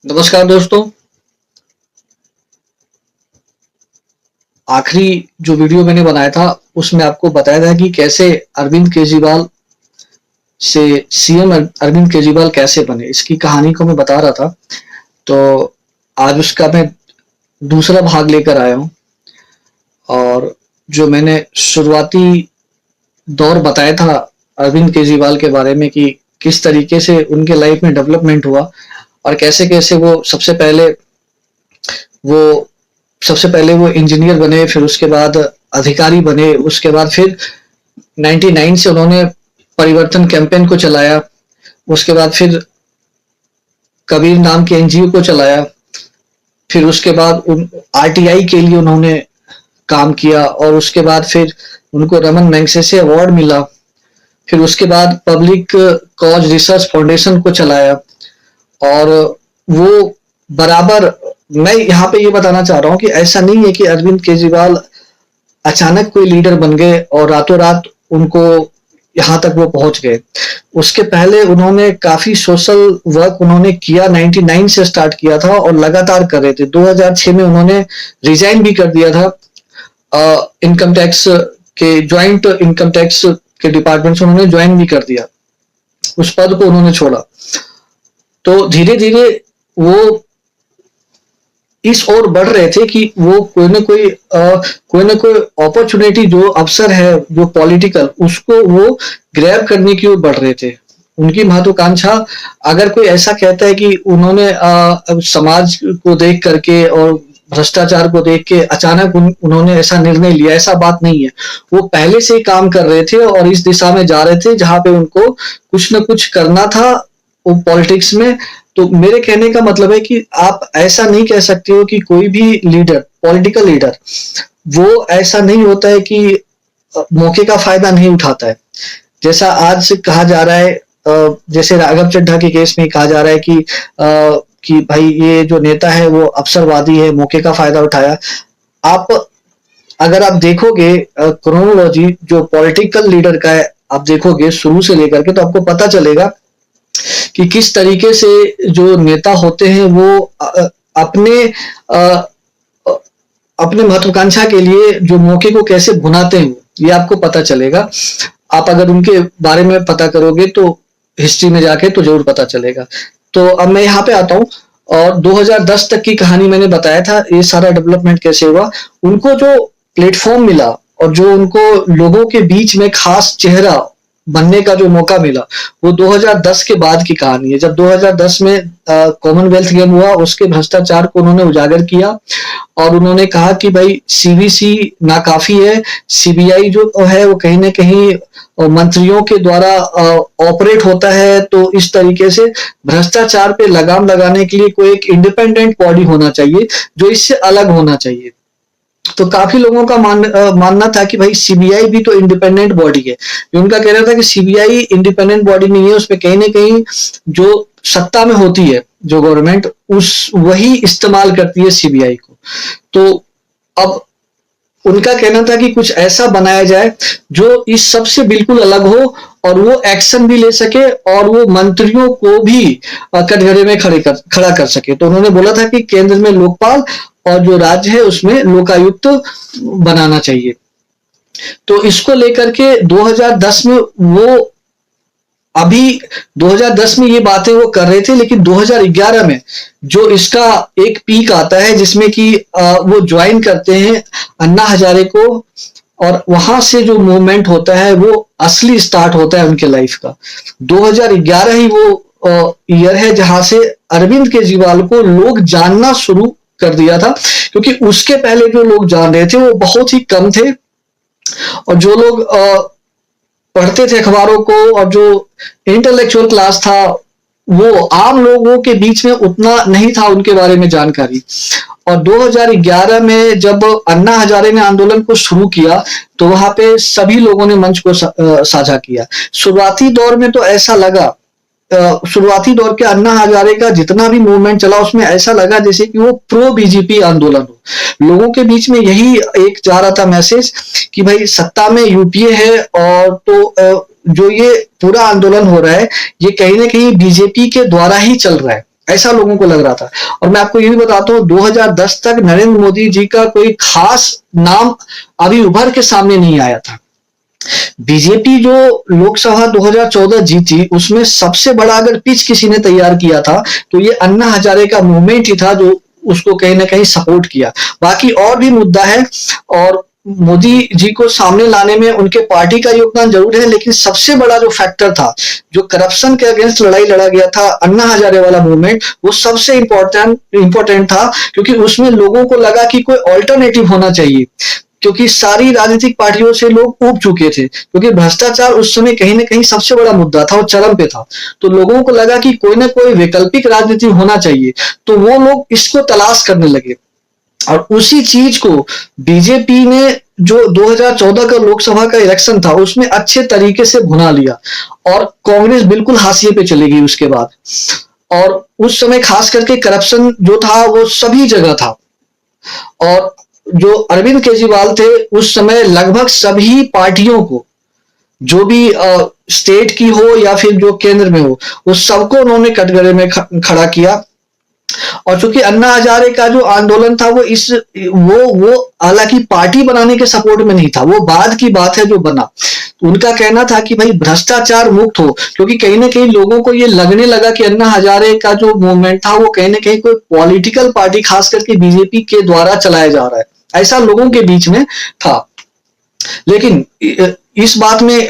नमस्कार दोस्तों। आखिरी जो वीडियो मैंने बनाया था उसमें आपको बताया था कि कैसे अरविंद केजरीवाल से सीएम अरविंद केजरीवाल कैसे बने, इसकी कहानी को मैं बता रहा था। तो आज उसका मैं दूसरा भाग लेकर आया हूँ। और जो मैंने शुरुआती दौर बताया था अरविंद केजरीवाल के बारे में कि किस तरीके से उनके लाइफ में डेवलपमेंट हुआ और कैसे कैसे वो सबसे पहले वो इंजीनियर बने, फिर उसके बाद अधिकारी बने, उसके बाद फिर 99 से उन्होंने परिवर्तन कैंपेन को चलाया। उसके बाद फिर कबीर नाम के एनजीओ को चलाया। फिर उसके बाद उन आरटीआई के लिए उन्होंने काम किया और उसके बाद फिर उनको रमन मैग्सेसे अवार्ड मिला। फिर उसके बाद पब्लिक कॉज रिसर्च फाउंडेशन को चलाया। और वो बराबर, मैं यहाँ पे ये बताना चाह रहा हूँ कि ऐसा नहीं है कि अरविंद केजरीवाल अचानक कोई लीडर बन गए और रातों रात उनको यहाँ तक वो पहुंच गए। उसके पहले उन्होंने काफी सोशल वर्क उन्होंने किया, 99 से स्टार्ट किया था और लगातार कर रहे थे। 2006 में उन्होंने रिजाइन भी कर दिया था। इनकम टैक्स के ज्वाइंट इनकम टैक्स के डिपार्टमेंट से उन्होंने ज्वाइन भी कर दिया, उस पद को उन्होंने छोड़ा। तो धीरे धीरे वो इस ओर बढ़ रहे थे कि वो कोई ना कोई अपॉर्चुनिटी, जो अवसर है जो पॉलिटिकल, उसको वो ग्रैब करने की ओर बढ़ रहे थे। उनकी महत्वाकांक्षा, अगर कोई ऐसा कहता है कि उन्होंने समाज को देख करके और भ्रष्टाचार को देख के अचानक उन्होंने ऐसा निर्णय लिया, ऐसा बात नहीं है। वो पहले से ही काम कर रहे थे और इस दिशा में जा रहे थे जहां पे उनको कुछ न कुछ करना था वो पॉलिटिक्स में। तो मेरे कहने का मतलब है कि आप ऐसा नहीं कह सकते हो कि कोई भी लीडर, पॉलिटिकल लीडर, वो ऐसा नहीं होता है कि मौके का फायदा नहीं उठाता है। जैसा आज से कहा जा रहा है, जैसे राघव चड्ढा के केस में कहा जा रहा है कि भाई ये जो नेता है वो अवसरवादी है, मौके का फायदा उठाया। आप अगर आप देखोगे क्रोनोलॉजी जो पॉलिटिकल लीडर का है, आप देखोगे शुरू से लेकर के, तो आपको पता चलेगा कि किस तरीके से जो नेता होते हैं वो अपने अपने महत्वाकांक्षा के लिए जो मौके को कैसे भुनाते हैं, ये आपको पता चलेगा। आप अगर उनके बारे में पता करोगे तो हिस्ट्री में जाके तो जरूर पता चलेगा। तो अब मैं यहाँ पे आता हूँ और 2010 तक की कहानी मैंने बताया था, ये सारा डेवलपमेंट कैसे हुआ। उनको जो प्लेटफॉर्म मिला और जो उनको लोगों के बीच में खास चेहरा बनने का जो मौका मिला, वो 2010 के बाद की कहानी है। जब 2010 में कॉमनवेल्थ गेम हुआ, उसके भ्रष्टाचार को उन्होंने उजागर किया और उन्होंने कहा कि भाई सीवीसी नाकाफी है, सीबीआई जो है वो कहीं ना कहीं मंत्रियों के द्वारा ऑपरेट होता है। तो इस तरीके से भ्रष्टाचार पे लगाम लगाने के लिए कोई एक इंडिपेंडेंट बॉडी होना चाहिए जो इससे अलग होना चाहिए। तो काफी लोगों का मानना था कि भाई सीबीआई भी तो इंडिपेंडेंट बॉडी है। उनका कहना था कि सीबीआई इंडिपेंडेंट बॉडी नहीं है, उसमें कहीं ना कहीं जो सत्ता में होती है जो गवर्नमेंट, उस वही इस्तेमाल करती है सीबीआई को। तो अब उनका कहना था कि कुछ ऐसा बनाया जाए जो इस सब से बिल्कुल अलग हो और वो एक्शन भी ले सके और वो मंत्रियों को भी कटघरे में खड़ा कर सके। तो उन्होंने बोला था कि केंद्र में लोकपाल और जो राज्य है उसमें लोकायुक्त बनाना चाहिए। तो इसको लेकर के 2010 में वो, अभी 2010 में ये बातें वो कर रहे थे, लेकिन 2011 में जो इसका एक पीक आता है जिसमें कि वो ज्वाइन करते हैं अन्ना हजारे को, और वहां से जो मूवमेंट होता है वो असली स्टार्ट होता है उनके लाइफ का। 2011 ही वो ईयर है जहां से अरविंद केजरीवाल को लोग जानना शुरू कर दिया था, क्योंकि उसके पहले जो लोग जान रहे थे वो बहुत ही कम थे। और जो लोग पढ़ते थे अखबारों को और जो इंटेलेक्चुअल क्लास था, वो आम लोगों के बीच में उतना नहीं था उनके बारे में जानकारी। और 2011 में जब अन्ना हजारे ने आंदोलन को शुरू किया तो वहां पे सभी लोगों ने मंच को साझा किया। शुरुआती दौर में तो ऐसा लगा, शुरुआती दौर के अन्ना हजारे का जितना भी मूवमेंट चला उसमें ऐसा लगा जैसे कि वो प्रो बीजेपी आंदोलन हो। लोगों के बीच में यही एक जा रहा था मैसेज कि भाई सत्ता में यूपीए है, और तो जो ये पूरा आंदोलन हो रहा है ये कहीं ना कहीं बीजेपी के द्वारा ही चल रहा है। ऐसा लोगों को लग रहा था। और मैं आपको ये भी बताता हूँ 2010 तक नरेंद्र मोदी जी का कोई खास नाम अभी उभर के सामने नहीं आया था। बीजेपी जो लोकसभा 2014 जीती उसमें सबसे बड़ा अगर पिच किसी ने तैयार किया था तो ये अन्ना हजारे का मूवमेंट ही था जो उसको कहीं ना कहीं सपोर्ट किया। बाकी और भी मुद्दा है और मोदी जी को सामने लाने में उनके पार्टी का योगदान जरूर है, लेकिन सबसे बड़ा जो फैक्टर था, जो करप्शन के अगेंस्ट लड़ाई लड़ा गया था, अन्ना हजारे वाला मूवमेंट, वो सबसे इंपॉर्टेंट था क्योंकि उसमें लोगों को लगा कि कोई ऑल्टरनेटिव होना चाहिए, क्योंकि सारी राजनीतिक पार्टियों से लोग ऊब चुके थे, क्योंकि भ्रष्टाचार उस समय कहीं ना कहीं सबसे बड़ा मुद्दा था और चरम पे था। तो लोगों को लगा कि कोई ना कोई वैकल्पिक राजनीति होना चाहिए, तो वो लोग इसको तलाश करने लगे और उसी चीज को बीजेपी ने जो 2014 का लोकसभा का इलेक्शन था उसमें अच्छे तरीके से भुना लिया और कांग्रेस बिल्कुल हाशिए पे चली गई उसके बाद। और उस समय खास करके करप्शन जो था वो सभी जगह था और जो अरविंद केजरीवाल थे उस समय लगभग सभी पार्टियों को, जो भी स्टेट की हो या फिर जो केंद्र में हो, उस सबको उन्होंने कटघरे में खड़ा किया। और चूंकि अन्ना हजारे का जो आंदोलन था वो हालांकि पार्टी बनाने के सपोर्ट में नहीं था, वो बाद की बात है जो बना। तो उनका कहना था कि भाई भ्रष्टाचार मुक्त हो, क्योंकि कहीं ना कहीं लोगों को ये लगने लगा कि अन्ना हजारे का जो मूवमेंट था वो कहीं ना कहीं कोई पॉलिटिकल पार्टी खास करके बीजेपी के द्वारा चलाया जा रहा है, ऐसा लोगों के बीच में था। लेकिन इस बात में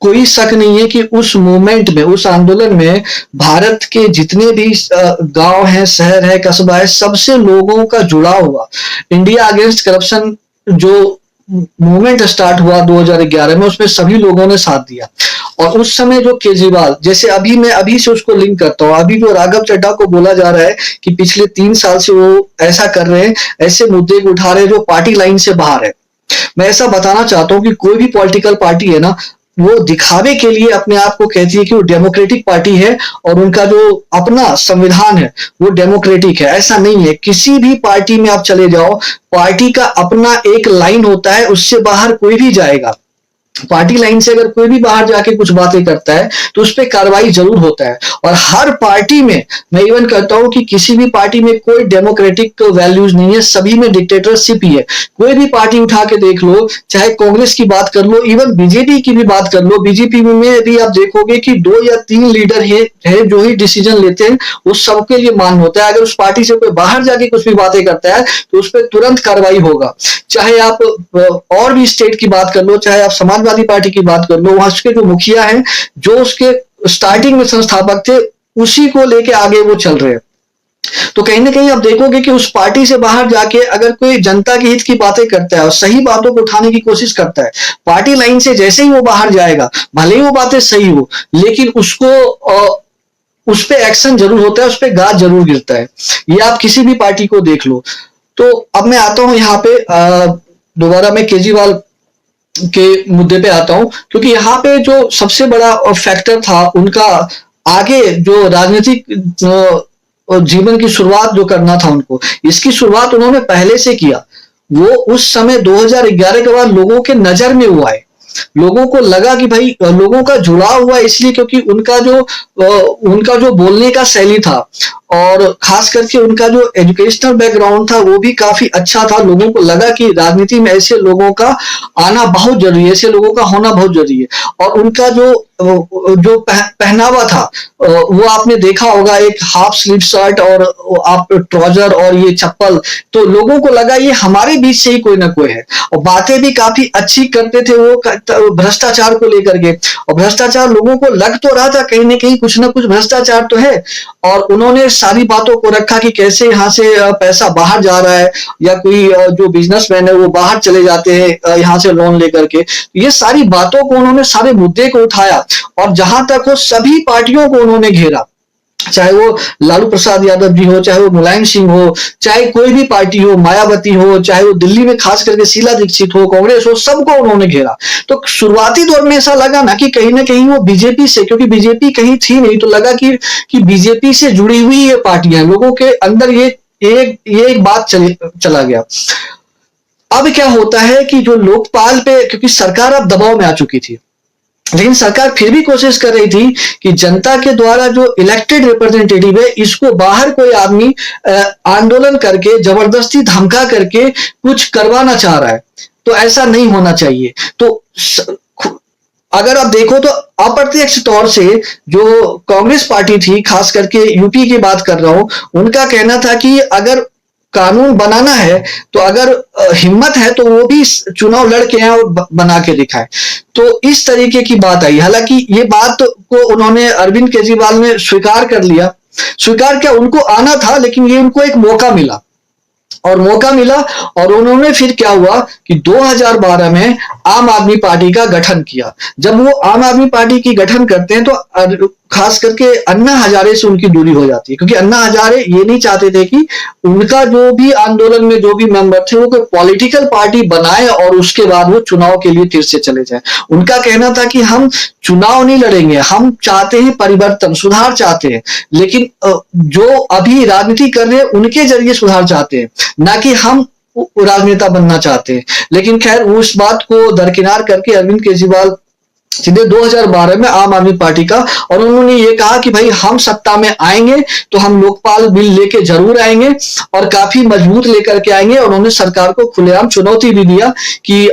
कोई शक नहीं है कि उस मूवमेंट में, उस आंदोलन में भारत के जितने भी गांव हैं, शहर है, कस्बा है, सबसे लोगों का जुड़ा हुआ इंडिया अगेंस्ट करप्शन जो मूवमेंट स्टार्ट हुआ 2011 में, उसमें सभी लोगों ने साथ दिया। और उस समय जो केजरीवाल, जैसे मैं अभी से उसको लिंक करता हूँ, अभी जो राघव चड्ढा को बोला जा रहा है कि पिछले 3 साल से वो ऐसा कर रहे हैं, ऐसे मुद्दे को उठा रहे हैं जो पार्टी लाइन से बाहर है। मैं ऐसा बताना चाहता हूं कि कोई भी पॉलिटिकल पार्टी है ना, वो दिखावे के लिए अपने आप को कहती है कि वो डेमोक्रेटिक पार्टी है और उनका जो अपना संविधान है वो डेमोक्रेटिक है। ऐसा नहीं है, किसी भी पार्टी में आप चले जाओ, पार्टी का अपना एक लाइन होता है, उससे बाहर कोई भी जाएगा, पार्टी लाइन से अगर कोई भी बाहर जाके कुछ बातें करता है तो उस पर कार्रवाई जरूर होता है। और हर पार्टी में, मैं इवन कहता हूं कि किसी भी पार्टी में कोई डेमोक्रेटिक वैल्यूज नहीं है, सभी में डिक्टेटरशिप ही है। कोई भी पार्टी उठा के देख लो, चाहे कांग्रेस की बात कर लो, इवन बीजेपी की भी बात कर लो, बीजेपी में भी आप देखोगे कि 2 या 3 लीडर है जो ही डिसीजन लेते हैं वो सबके लिए मान होता है। अगर उस पार्टी से कोई बाहर जाके कुछ भी बातें करता है तो उस पर तुरंत कार्रवाई होगा। चाहे आप और भी स्टेट की बात कर लो, चाहे आप समाजवादी पार्टी की बात कर लो, वहां के जो मुखिया हैं, जो उसके स्टार्टिंग में संस्थापक थे, उसी को लेके आगे वो चल रहे हैं। तो कहीं ना कहीं आप देखोगे कि उस पार्टी से बाहर जाके अगर कोई जनता के हित की बातें करता है और सही बातों को उठाने की कोशिश करता है, पार्टी लाइन से जैसे ही वो बाहर जाएगा, भले ही वो बातें सही हो, लेकिन उसको उस पर एक्शन जरूर होता है, उस पर गाज जरूर गिरता है। ये आप किसी भी पार्टी को देख लो। तो अब मैं आता हूं यहाँ पे दोबारा मैं केजरीवाल के मुद्दे पे आता हूं, क्योंकि यहाँ पे जो सबसे बड़ा फैक्टर था उनका, आगे जो राजनीतिक जीवन की शुरुआत जो करना था उनको, इसकी शुरुआत उन्होंने पहले से किया। वो उस समय 2011 के बाद लोगों के नजर में हुआ है, लोगों को लगा कि भाई लोगों का जुड़ाव हुआ इसलिए क्योंकि उनका जो बोलने का शैली था और खास करके उनका जो एजुकेशनल बैकग्राउंड था वो भी काफी अच्छा था। लोगों को लगा कि राजनीति में ऐसे लोगों का आना बहुत जरूरी है, ऐसे लोगों का होना बहुत जरूरी है। और उनका जो पहनावा था वो आपने देखा होगा, एक हाफ स्लीव शर्ट और आप ट्राउजर और ये चप्पल, तो लोगों को लगा ये हमारे बीच से ही कोई ना कोई है। और बातें भी काफी अच्छी करते थे वो भ्रष्टाचार को लेकर के, और भ्रष्टाचार लोगों को लग तो रहा था कहीं ना कहीं कुछ ना कुछ भ्रष्टाचार तो है। और उन्होंने सारी बातों को रखा कि कैसे यहाँ से पैसा बाहर जा रहा है, या कोई जो बिजनेसमैन है वो बाहर चले जाते हैं यहाँ से लोन लेकर के। ये सारी बातों को उन्होंने, सारे मुद्दे को उठाया और जहां तक हो सभी पार्टियों को उन्होंने घेरा, चाहे वो लालू प्रसाद यादव जी हो, चाहे वो मुलायम सिंह हो, चाहे कोई भी पार्टी हो, मायावती हो, चाहे वो दिल्ली में खास करके शीला दीक्षित हो, कांग्रेस हो, सबको उन्होंने घेरा। तो शुरुआती दौर में ऐसा लगा ना कि कहीं ना कहीं वो बीजेपी से, क्योंकि बीजेपी कहीं थी नहीं, तो लगा कि बीजेपी से जुड़ी हुई ये पार्टियां, लोगों के अंदर ये एक बात चला गया। अब क्या होता है कि जो लोकपाल पे, क्योंकि सरकार अब दबाव में आ चुकी थी, लेकिन सरकार फिर भी कोशिश कर रही थी कि जनता के द्वारा जो इलेक्टेड रिप्रेजेंटेटिव है, इसको बाहर कोई आदमी आंदोलन करके, जबरदस्ती धमका करके कुछ करवाना चाह रहा है। तो ऐसा नहीं होना चाहिए। तो अगर आप देखो तो अप्रत्यक्ष तौर से जो कांग्रेस पार्टी थी, खास करके यूपी की बात कर रहा हूं, उनका कहना था कि अगर कानून बनाना है तो अगर हिम्मत है तो वो भी चुनाव लड़ के आए और बना के दिखाए। तो इस तरीके की बात आई। हालांकि ये बात को उन्होंने, अरविंद केजरीवाल ने स्वीकार कर लिया। स्वीकार क्या, उनको आना था, लेकिन ये उनको एक मौका मिला और उन्होंने फिर क्या हुआ कि 2012 में आम आदमी पार्टी का गठन किया। जब वो आम आदमी पार्टी की गठन करते हैं तो खास करके अन्ना हजारे से उनकी दूरी हो जाती है, क्योंकि अन्ना हजारे ये नहीं चाहते थे कि उनका जो भी आंदोलन में जो भी मेंबर थे वो कोई पॉलिटिकल पार्टी बनाए और उसके बाद वो चुनाव के लिए फिर से चले जाए। उनका कहना था कि हम चुनाव नहीं लड़ेंगे, हम चाहते हैं परिवर्तन, सुधार चाहते हैं, लेकिन जो अभी राजनीति कर रहे हैं उनके जरिए सुधार चाहते हैं, ना कि हम राजनेता बनना चाहते हैं। लेकिन खैर उस बात को दरकिनार करके अरविंद केजरीवाल सीधे 2012 में आम आदमी पार्टी का, और उन्होंने ये कहा कि भाई हम सत्ता में आएंगे तो हम लोकपाल बिल लेके जरूर आएंगे और काफी मजबूत लेकर के आएंगे। और उन्होंने सरकार को खुलेआम चुनौती भी दिया कि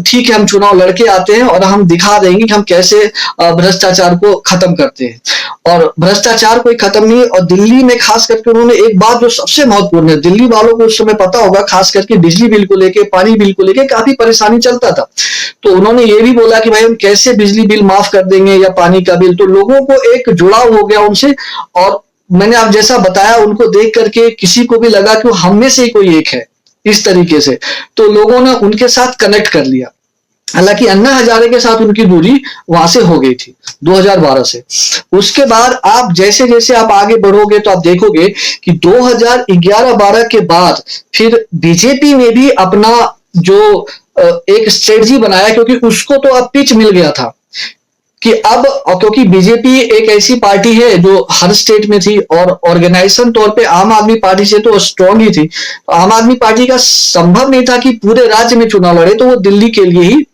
ठीक है, हम चुनाव लड़के आते हैं और हम दिखा देंगे कि हम कैसे भ्रष्टाचार को खत्म करते हैं। और भ्रष्टाचार कोई खत्म नहीं। और दिल्ली में खास करके उन्होंने एक बात जो सबसे महत्वपूर्ण है, दिल्ली वालों को उस समय पता होगा, खास करके बिजली बिल को लेके, पानी बिल को लेके काफी परेशानी चलता था। तो उन्होंने ये भी बोला कि भाई हम कैसे बिजली बिल माफ कर देंगे या पानी का बिल। तो लोगों को एक जुड़ाव हो गया उनसे, और मैंने आप जैसा बताया उनको देख करके किसी को भी लगा कि वो हम में से ही कोई एक है, इस तरीके से। तो लोगों ने उनके साथ कनेक्ट कर लिया। हालांकि अन्ना हजारे के साथ उनकी दूरी वहां से हो गई थी 2012 से। उसके बाद आप जैसे जैसे आप आगे बढ़ोगे तो आप देखोगे कि 2011-12 के बाद फिर बीजेपी ने भी अपना जो एक स्ट्रेटजी बनाया, क्योंकि उसको तो अब पिच मिल गया था कि अब, क्योंकि बीजेपी एक ऐसी पार्टी है जो हर स्टेट में थी और ऑर्गेनाइजेशन तौर पे आम आदमी पार्टी से तो स्ट्रांग ही थी। तो आम आदमी पार्टी का संभव नहीं था कि पूरे राज्य में चुनाव लड़े, तो वो दिल्ली के लिए ही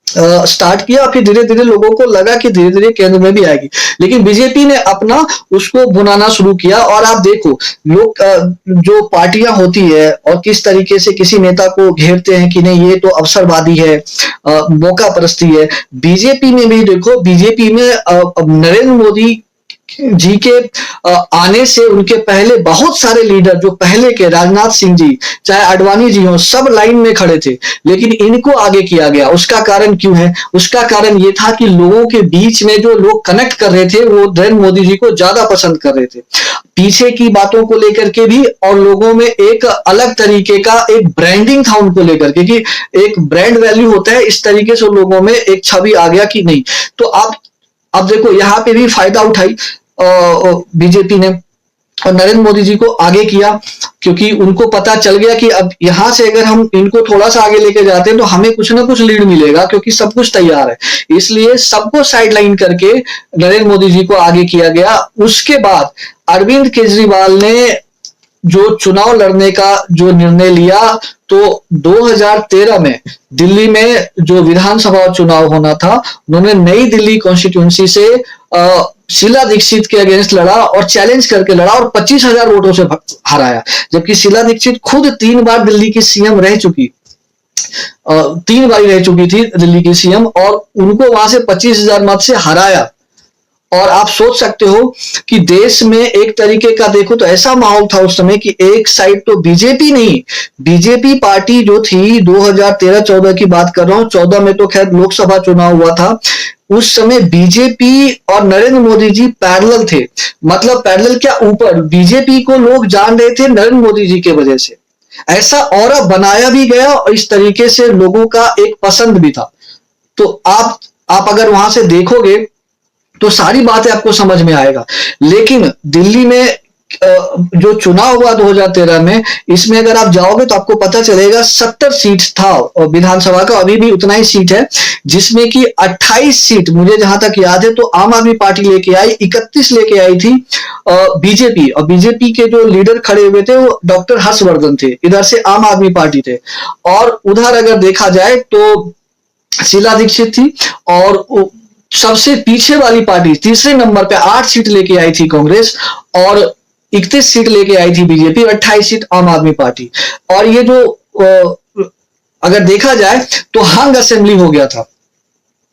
स्टार्ट किया। फिर धीरे धीरे लोगों को लगा कि धीरे धीरे केंद्र में भी आएगी, लेकिन बीजेपी ने अपना उसको बुनाना शुरू किया। और आप देखो लोग जो पार्टियां होती है और किस तरीके से किसी नेता को घेरते हैं कि नहीं ये तो अवसरवादी है, मौका परस्ती है। बीजेपी में भी देखो, बीजेपी में नरेंद्र मोदी जी के आने से उनके पहले बहुत सारे लीडर जो पहले के, राजनाथ सिंह जी चाहे आडवाणी जी हो, सब लाइन में खड़े थे, लेकिन इनको आगे किया गया। उसका कारण क्यों है? उसका कारण ये था कि लोगों के बीच में जो लोग कनेक्ट कर रहे थे वो नरेंद्र मोदी जी को ज्यादा पसंद कर रहे थे, पीछे की बातों को लेकर के भी, और लोगों में एक अलग तरीके का एक ब्रांडिंग था उनको लेकर के, कि एक ब्रांड वैल्यू होता है, इस तरीके से लोगों में एक छवि आ गया कि नहीं। तो आप अब देखो यहाँ पे भी फायदा उठाई बीजेपी ने और नरेंद्र मोदी जी को आगे किया, क्योंकि उनको पता चल गया कि अब यहां से अगर हम इनको थोड़ा सा आगे लेके जाते हैं तो हमें कुछ ना कुछ लीड मिलेगा, क्योंकि सब कुछ तैयार है। इसलिए सबको साइडलाइन करके नरेंद्र मोदी जी को आगे किया गया। उसके बाद अरविंद केजरीवाल ने जो चुनाव लड़ने का जो निर्णय लिया, तो 2013 में दिल्ली में जो विधानसभा चुनाव होना था, उन्होंने नई दिल्ली कॉन्स्टिट्यूंसी से शीला दीक्षित के अगेंस्ट लड़ा और चैलेंज करके लड़ा और 25,000 वोटों से हराया। जबकि शीला दीक्षित खुद 3 बार दिल्ली की सीएम रह चुकी, 3 बार रह चुकी थी दिल्ली की सीएम, और उनको वहां से 25,000 मत से हराया। और आप सोच सकते हो कि देश में एक तरीके का देखो तो ऐसा माहौल था उस समय कि एक साइड तो बीजेपी नहीं, बीजेपी पार्टी जो थी 2013-14 की बात कर रहा हूं, 14 में तो खैर लोकसभा चुनाव हुआ था, उस समय बीजेपी और नरेंद्र मोदी जी पैरेलल थे। मतलब पैरेलल क्या, ऊपर। बीजेपी को लोग जान रहे थे नरेंद्र मोदी जी के वजह से, ऐसा ऑरा बनाया भी गया और इस तरीके से लोगों का एक पसंद भी था। तो आप अगर वहां से देखोगे तो सारी बातें आपको समझ में आएगा। लेकिन दिल्ली में जो चुनाव हुआ 2013 में, इसमें अगर आप जाओगे तो आपको पता चलेगा 70 सीट था और विधानसभा का अभी भी उतना ही सीट है, जिसमें कि 28 सीट मुझे जहां तक याद है तो आम आदमी पार्टी लेके आई, 31 लेके आई थी बीजेपी। और बीजेपी के जो लीडर खड़े हुए थे वो डॉक्टर हर्षवर्धन थे, इधर से आम आदमी पार्टी थे, और उधर अगर देखा जाए तो शीला दीक्षित थी और सबसे पीछे वाली पार्टी, तीसरे नंबर पे 8 सीट लेके आई थी कांग्रेस, और 31 सीट लेके आई थी बीजेपी, 28 सीट आम आदमी पार्टी। और ये जो अगर देखा जाए तो हंग असेंबली हो गया था।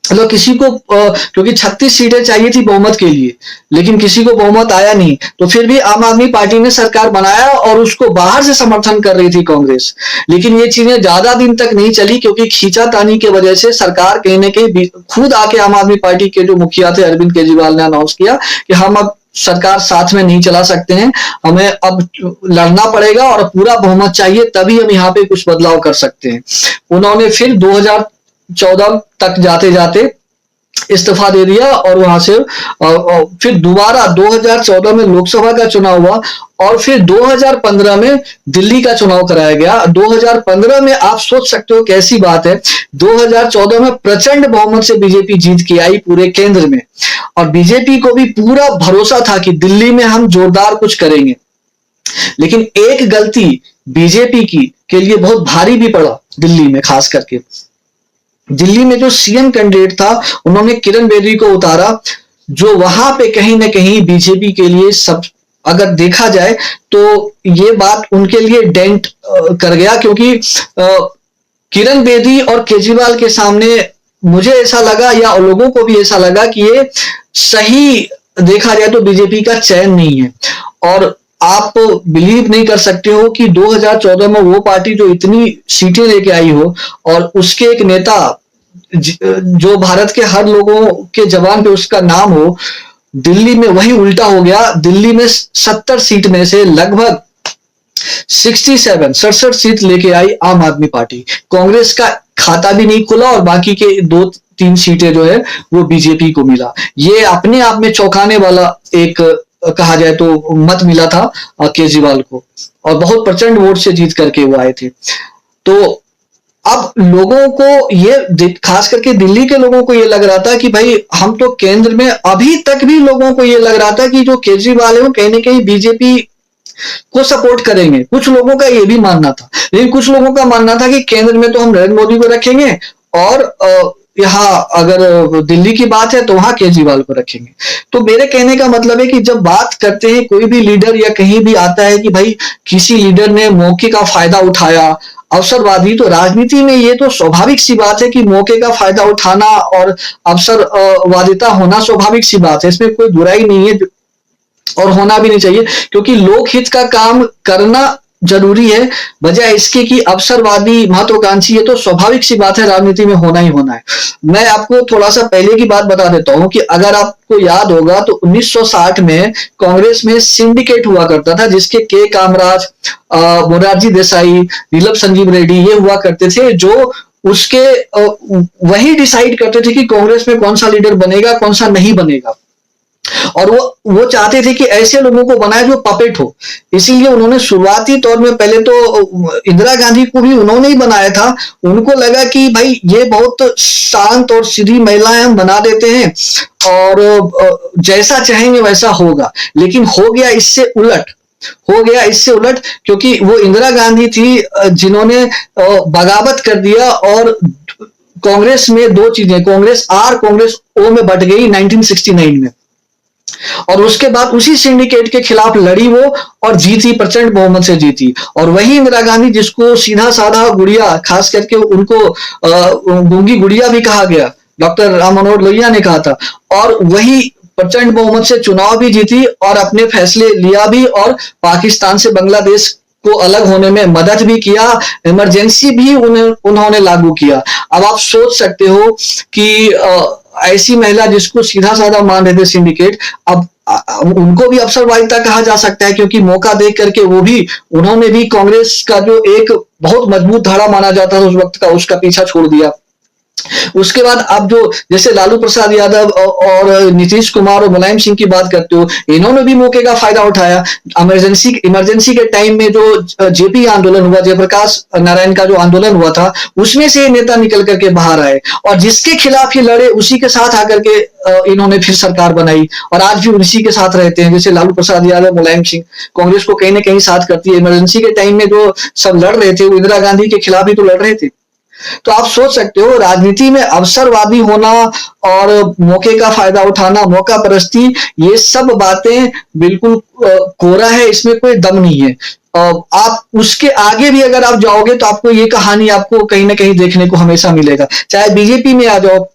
मतलब किसी को क्योंकि 36 सीटें चाहिए थी बहुमत के लिए, लेकिन किसी को बहुमत आया नहीं, तो फिर भी आम आदमी पार्टी ने सरकार बनाया और उसको बाहर से समर्थन कर रही थी कांग्रेस। लेकिन ये चीजें ज्यादा दिन तक नहीं चली, क्योंकि खींचातानी की वजह से सरकार कहीं न कहीं खुद आके आम आदमी पार्टी के जो मुखिया थे अरविंद केजरीवाल ने अनाउंस किया कि हम अब सरकार साथ में नहीं चला सकते हैं, हमें अब लड़ना पड़ेगा और पूरा बहुमत चाहिए, तभी हम यहाँ पे कुछ बदलाव कर सकते हैं। उन्होंने फिर 2014 तक जाते जाते इस्तीफा दे दिया, और वहां से फिर दोबारा 2014 में लोकसभा का चुनाव हुआ, और फिर 2015 में दिल्ली का चुनाव कराया गया। 2015 में आप सोच सकते हो कैसी बात है, 2014 में प्रचंड बहुमत से बीजेपी जीत के आई पूरे केंद्र में, और बीजेपी को भी पूरा भरोसा था कि दिल्ली में हम जोरदार कुछ करेंगे। लेकिन एक गलती बीजेपी की के लिए बहुत भारी भी पड़ा दिल्ली में। खास करके दिल्ली में जो सीएम कैंडिडेट था, उन्होंने किरण बेदी को उतारा, जो वहां पे कहीं ना कहीं बीजेपी के लिए सब, अगर देखा जाए तो ये बात उनके लिए डेंट कर गया, क्योंकि किरण बेदी और केजरीवाल के सामने मुझे ऐसा लगा, या लोगों को भी ऐसा लगा कि ये सही देखा जाए तो बीजेपी का चयन नहीं है। और आप बिलीव नहीं कर सकते हो कि 2014 में वो पार्टी जो इतनी सीटें लेके आई हो, और उसके एक नेता जो भारत के हर लोगों के जबान पे उसका नाम हो, दिल्ली में वही उल्टा हो गया। दिल्ली में 70 सीट में से लगभग 67 सीट लेके आई आम आदमी पार्टी। कांग्रेस का खाता भी नहीं खुला, और बाकी के 2-3 सीटें जो है वो बीजेपी को मिला। ये अपने आप में चौंकाने वाला एक कहा जाए तो मत मिला था केजरीवाल को, और बहुत प्रचंड वोट से जीत करके वो आए थे। तो अब लोगों को ये, खास करके दिल्ली के लोगों को ये लग रहा था कि भाई हम तो केंद्र में, अभी तक भी लोगों को ये लग रहा था कि जो केजरीवाल है वो कहीं ना कहीं बीजेपी को सपोर्ट करेंगे। कुछ लोगों का ये भी मानना था, लेकिन कुछ लोगों का मानना था कि केंद्र में तो हम नरेंद्र मोदी को रखेंगे, और यहाँ अगर दिल्ली की बात है तो वहां केजरीवाल को रखेंगे। तो मेरे कहने का मतलब है कि जब बात करते हैं कोई भी लीडर, या कहीं भी आता है कि भाई किसी लीडर ने मौके का फायदा उठाया, अवसरवादी, तो राजनीति में ये तो स्वाभाविक सी बात है कि मौके का फायदा उठाना और अवसरवादिता होना स्वाभाविक सी बात है, इसमें कोई बुराई नहीं है, और होना भी नहीं चाहिए, क्योंकि लोकहित का काम करना जरूरी है, बजाय इसके कि अवसरवादी महत्वाकांक्षी। ये तो स्वाभाविक सी बात है, राजनीति में होना ही होना है। मैं आपको थोड़ा सा पहले की बात बता देता हूं कि अगर आपको याद होगा तो 1960 में कांग्रेस में सिंडिकेट हुआ करता था, जिसके के कामराज, मोरारजी देसाई, नीलम संजीव रेड्डी ये हुआ करते थे, जो उसके वही डिसाइड करते थे कि कांग्रेस में कौन सा लीडर बनेगा, कौन सा नहीं बनेगा। और वो चाहते थे कि ऐसे लोगों को बनाए जो पपेट हो। इसीलिए उन्होंने शुरुआती तौर में पहले तो इंदिरा गांधी को भी उन्होंने ही बनाया था। उनको लगा कि भाई ये बहुत शांत और सीधी महिलाएं हम बना देते हैं, और जैसा चाहेंगे वैसा होगा। लेकिन हो गया इससे उलट, क्योंकि वो इंदिरा गांधी थी जिन्होंने बगावत कर दिया, और कांग्रेस में दो चीजें, कांग्रेस आर कांग्रेस ओ में बट गई 1969 में, और उसके बाद उसी सिंडिकेट के खिलाफ लड़ी वो, और जीती, प्रचंड बहुमत से जीती। और वही इंदिरा गांधी जिसको सीधा साधा गुड़िया, खास करके उनको गूंगी गुड़िया भी कहा गया, डॉक्टर राम मनोहर लोहिया ने कहा था, और वही प्रचंड बहुमत से चुनाव भी जीती और अपने फैसले लिया भी, और पाकिस्तान से बांग्लादेश को अलग होने में मदद भी किया, इमरजेंसी भी उन्होंने लागू किया। अब आप सोच सकते हो कि ऐसी महिला जिसको सीधा साधा मान रहे थे सिंडिकेट, अब उनको भी अवसरवादिता कहा जा सकता है, क्योंकि मौका देख करके उन्होंने भी कांग्रेस का जो एक बहुत मजबूत धारा माना जाता था उस वक्त का, उसका पीछा छोड़ दिया। उसके बाद आप जो जैसे लालू प्रसाद यादव और नीतीश कुमार और मुलायम सिंह की बात करते हो, इन्होंने भी मौके का फायदा उठाया। इमरजेंसी के टाइम में जो जेपी आंदोलन हुआ, जयप्रकाश नारायण का जो आंदोलन हुआ था, उसमें से नेता निकल करके बाहर आए, और जिसके खिलाफ ये लड़े उसी के साथ आकर के इन्होंने फिर सरकार बनाई, और आज भी उसी के साथ रहते हैं। जैसे लालू प्रसाद यादव, मुलायम सिंह कांग्रेस को कहीं ना कहीं साथ करती है। इमरजेंसी के टाइम में जो सब लड़ रहे थे वो इंदिरा गांधी के खिलाफ ही तो लड़ रहे थे। तो आप सोच सकते हो राजनीति में अवसरवादी होना और मौके का फायदा उठाना, मौका परस्ती, ये सब बातें बिल्कुल कोरा है, इसमें कोई दम नहीं है। आप उसके आगे भी अगर आप जाओगे तो आपको ये कहानी आपको कहीं ना कहीं देखने को हमेशा मिलेगा। चाहे बीजेपी में आ जाओ,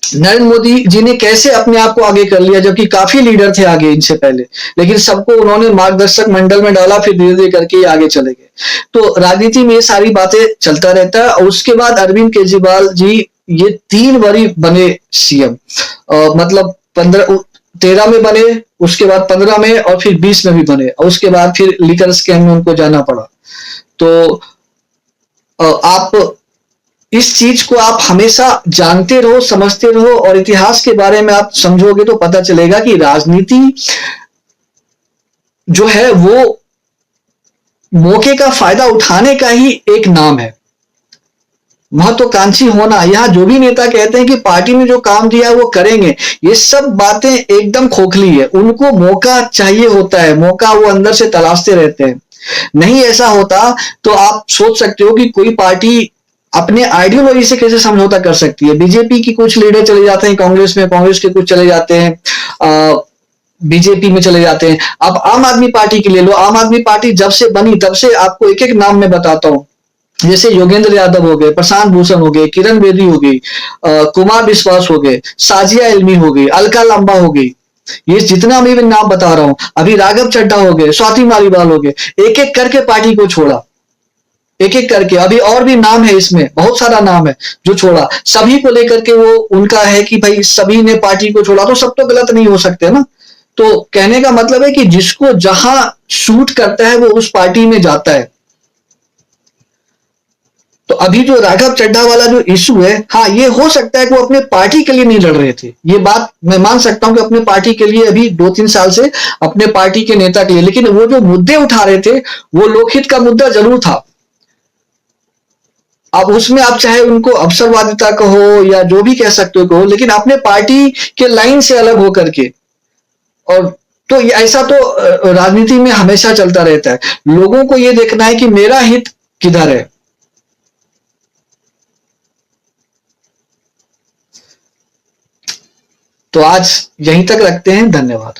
नरेंद्र मोदी जी ने कैसे अपने आप को आगे कर लिया, जबकि काफी लीडर थे आगे इनसे पहले, लेकिन सबको उन्होंने मार्गदर्शक मंडल में डाला, फिर धीरे धीरे करके ये आगे चले गए। तो राजनीति में ये सारी बातें चलता रहता है। और उसके बाद अरविंद केजरीवाल जी ये 3 बारी बने सीएम, मतलब 13 में बने, उसके बाद 15 में, और फिर 20 में भी बने, और उसके बाद फिर लीकर स्कैम में उनको जाना पड़ा। तो आप इस चीज को आप हमेशा जानते रहो, समझते रहो, और इतिहास के बारे में आप समझोगे तो पता चलेगा कि राजनीति जो है वो मौके का फायदा उठाने का ही एक नाम है। महत्वाकांक्षी होना, यहां जो भी नेता कहते हैं कि पार्टी ने जो काम दिया है वो करेंगे, ये सब बातें एकदम खोखली है। उनको मौका चाहिए होता है, मौका वो अंदर से तलाशते रहते हैं। नहीं ऐसा होता तो आप सोच सकते हो कि कोई पार्टी अपने आइडियोलॉजी से कैसे समझौता कर सकती है। बीजेपी की कुछ लीडर चले जाते हैं कांग्रेस में, कांग्रेस के कुछ चले जाते हैं बीजेपी में चले जाते हैं। अब आम आदमी पार्टी की ले लो, आम आदमी पार्टी जब से बनी तब से आपको एक एक नाम में बताता हूं, जैसे योगेंद्र यादव हो गए, प्रशांत भूषण हो गए, किरण बेदी हो गई, कुमार विश्वास हो गए, साजिया इल्मी हो गई, अलका लांबा हो गई, ये जितना मैं नाम बता रहा हूं, अभी राघव चड्ढा हो गए, स्वाति मालीवाल हो गए, एक एक करके पार्टी को छोड़ा, एक एक करके। अभी और भी नाम है, इसमें बहुत सारा नाम है जो छोड़ा। सभी को लेकर के वो उनका है कि भाई सभी ने पार्टी को छोड़ा, तो सब तो गलत नहीं हो सकते ना। तो कहने का मतलब है कि जिसको जहां सूट करता है वो उस पार्टी में जाता है। तो अभी जो राघव चड्ढा वाला जो इशू है, हाँ ये हो सकता है कि वो अपने पार्टी के लिए नहीं लड़ रहे थे, ये बात मैं मान सकता हूं कि अपने पार्टी के लिए अभी 2-3 साल से अपने पार्टी के नेता के लिए, लेकिन वो जो मुद्दे उठा रहे थे वो लोकहित का मुद्दा जरूर था। अब उसमें आप चाहे उनको अवसरवादिता कहो या जो भी कह सकते हो कहो, लेकिन अपने पार्टी के लाइन से अलग होकर के। और तो ऐसा तो राजनीति में हमेशा चलता रहता है। लोगों को यह देखना है कि मेरा हित किधर है। तो आज यहीं तक रखते हैं, धन्यवाद।